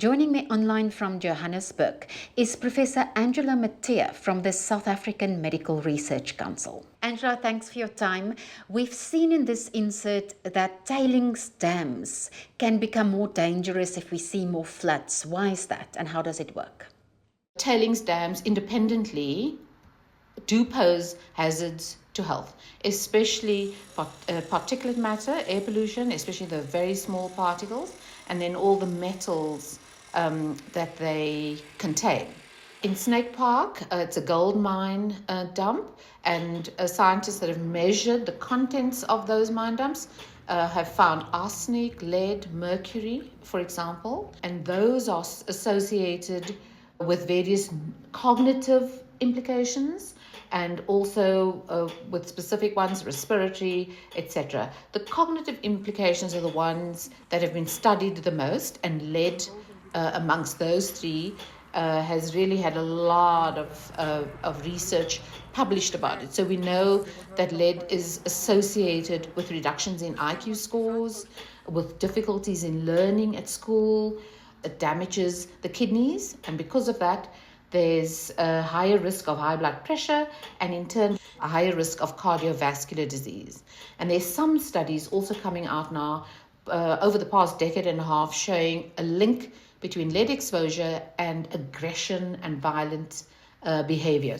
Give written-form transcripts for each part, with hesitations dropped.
Joining me online from Johannesburg is Professor Angela Mathee from the South African Medical Research Council. Angela, thanks for your time. We've seen in this insert that tailings dams can become more dangerous if we see more floods. Why is that and how does it work? Tailings dams independently do pose hazards to health, especially particulate matter, air pollution, especially the very small particles, and then all the metals that they contain. In Snake Park, it's a gold mine dump, and scientists that have measured the contents of those mine dumps have found arsenic, lead, mercury, for example, and those are associated with various cognitive implications and also with specific ones, respiratory, etc. The cognitive implications are the ones that have been studied the most, and lead amongst those three has really had a lot of research published about it. So we know that lead is associated with reductions in IQ scores, with difficulties in learning at school. It damages the kidneys, and because of that, there's a higher risk of high blood pressure and in turn a higher risk of cardiovascular disease. And there's some studies also coming out now over the past decade and a half showing a link between lead exposure and aggression and violent behavior.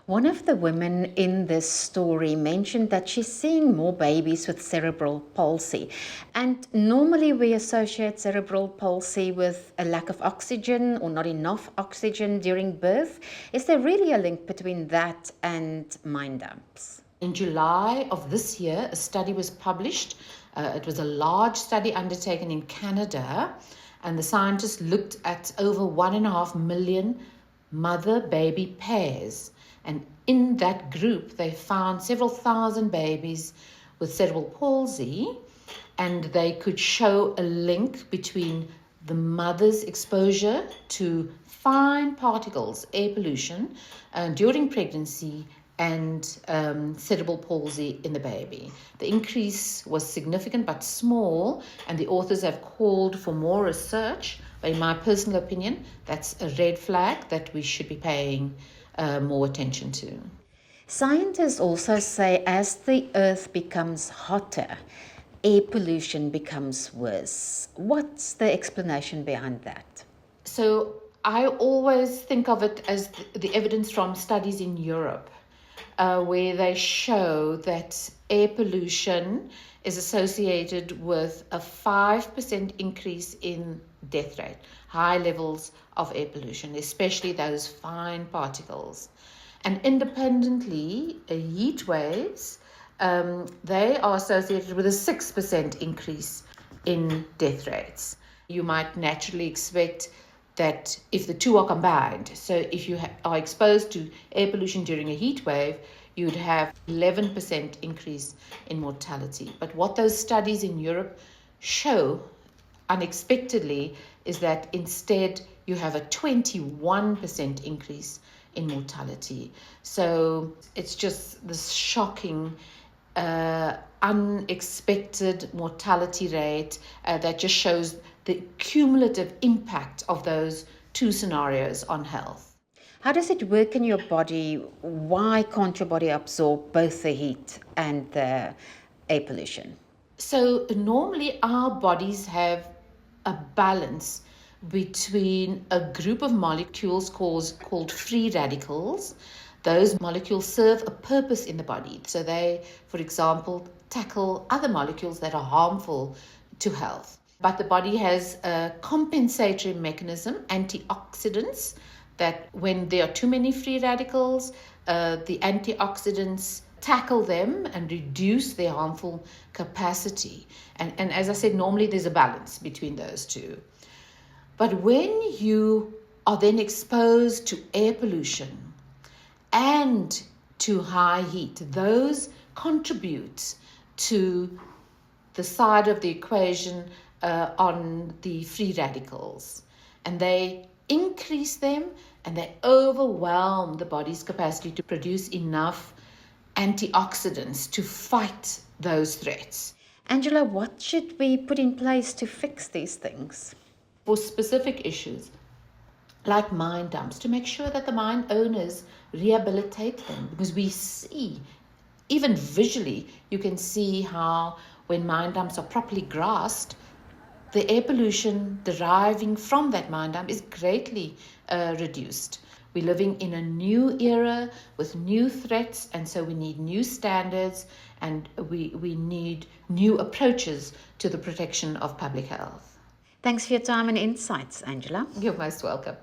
One of the women in this story mentioned that she's seeing more babies with cerebral palsy. And normally we associate cerebral palsy with a lack of oxygen or not enough oxygen during birth. Is there really a link between that and mine dumps? In July of this year, a study was published. It was a large study undertaken in Canada, and the scientists looked at over 1.5 million mother-baby pairs. And in that group, they found several thousand babies with cerebral palsy, and they could show a link between the mother's exposure to fine particles, air pollution, during pregnancy and cerebral palsy in the baby. The increase was significant but small, and the authors have called for more research. But in my personal opinion, that's a red flag that we should be paying more attention to. Scientists also say as the earth becomes hotter, air pollution becomes worse. What's the explanation behind that? So I always think of it as the evidence from studies in Europe, where they show that air pollution is associated with a 5% increase in death rate, high levels of air pollution, especially those fine particles. And independently, heat waves, they are associated with a 6% increase in death rates. You might naturally expect that if the two are combined, so if you are exposed to air pollution during a heat wave, you'd have 11% increase in mortality. But what those studies in Europe show unexpectedly is that instead you have a 21% increase in mortality. So it's just this shocking, unexpected mortality rate that just shows the cumulative impact of those two scenarios on health. How does it work in your body? Why can't your body absorb both the heat and the air pollution? So normally our bodies have a balance between a group of molecules called free radicals. Those molecules serve a purpose in the body. So they, for example, tackle other molecules that are harmful to health. But the body has a compensatory mechanism, antioxidants, that when there are too many free radicals, the antioxidants tackle them and reduce their harmful capacity. And as I said, normally there's a balance between those two. But when you are then exposed to air pollution and to high heat, those contribute to the side of the equation on the free radicals. And they increase them and they overwhelm the body's capacity to produce enough antioxidants to fight those threats. Angela, what should we put in place to fix these things? for specific issues like mine dumps, to make sure that the mine owners rehabilitate them, because we see, even visually, you can see how when mine dumps are properly grassed, the air pollution deriving from that mine dump is greatly reduced. We're living in a new era with new threats, and so we need new standards, and we need new approaches to the protection of public health. Thanks for your time and insights, Angela. You're most welcome.